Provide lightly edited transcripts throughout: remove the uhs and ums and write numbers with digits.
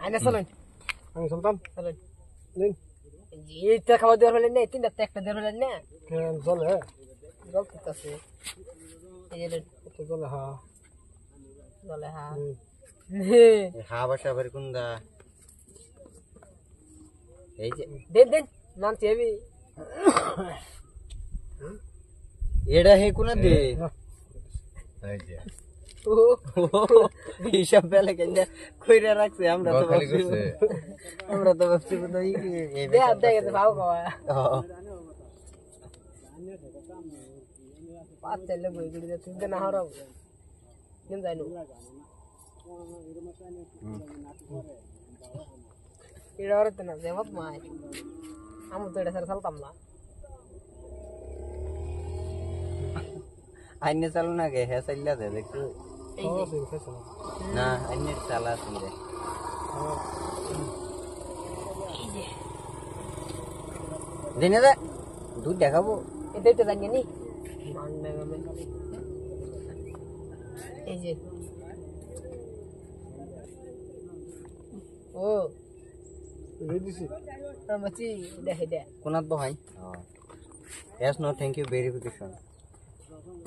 আইনা চলেন আমি চলতাম চলেন নিন এইটা খাবার দেওয়ার হলেন না তিনটা একটা দেওয়ার হলেন না কেন চলে জল আছে এই যে চলে হ্যাঁ জলে হ্যাঁ হ্যাঁ বাসা বাড়ি কোনটা এই যে দেন দেন নামতে হবে এটা হে কোনা দে এই যে ও হিসাব বেলা কেন কইরা রাখছে আমরা তো ভাবছি বোধ হয় এই দে আদা গেছে ভাও খাওয়া পাঁচ চাইলে বই গুড়ি যাচ্ছে কিন্তু না হারাও কেন যাইনো এটা আর তো না যেমন মাই আমি তো এটা সারা চলতাম না আইনে চালু না গে হ্যাঁ চাইলা দে দেখছো এই যে না আইনে চালা আছে রে দিনে দে দুধ দেখাবো এটাই তো জানি নি মাংনা গামে এই যে ও রেডিছি মাছি দেখে দে কোনাত বহাই yes no thank you verification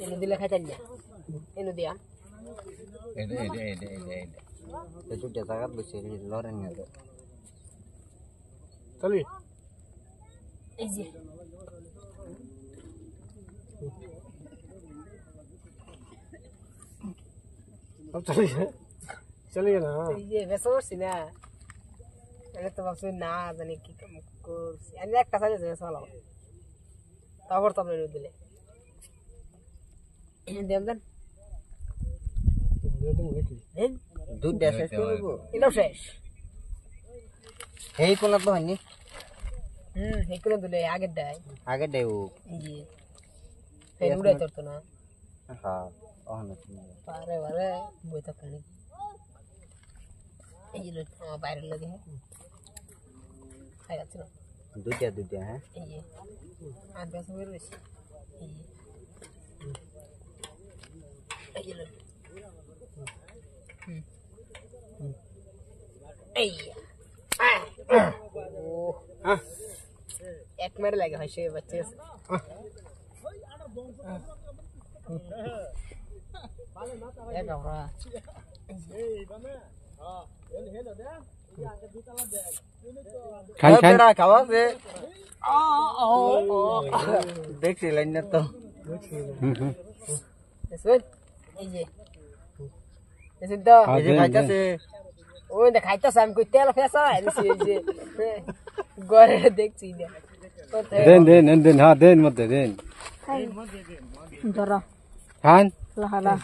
এনে দিলে খাইতেন না এনে দিয়া এটা তো জায়গা বসে লরেন না চলি এই যে চলি চলি না এই যে বেসা করছি না আমি তো ভাবছি না জানি কি করছি আমি একটা সাইজ বেসা ভালো তারপর তো আপনি দিলে দেন দেন দেন দুধ দেশ শেষ করবো এটাও শেষ এই কোনাত বহাইনি এগুলো দিলে আগের দেয় আগে দেও এই যে ফের উড়াই তো না হ্যাঁ ওখানে পারে পারে বই তো কানি এই যে আমার বাইরের লাগে খাই যাচ্ছে না দুইটা হ্যাঁ এই যে আর বেশ বের বেশি এই যে এই যে এই ও এক মেরে লাগে হয় সে বাচ্চা এক আমরা খান খাওয়া দে দেখছি লাইন না তো এই যে এসে তো এই যে খাইতাছে ওই না খাইতাছে আমি কই তেল ফেসা এই যে ঘরে দেখছি না দেন হ্যাঁ দেন মধ্যে দেন ধরা খান লাহালা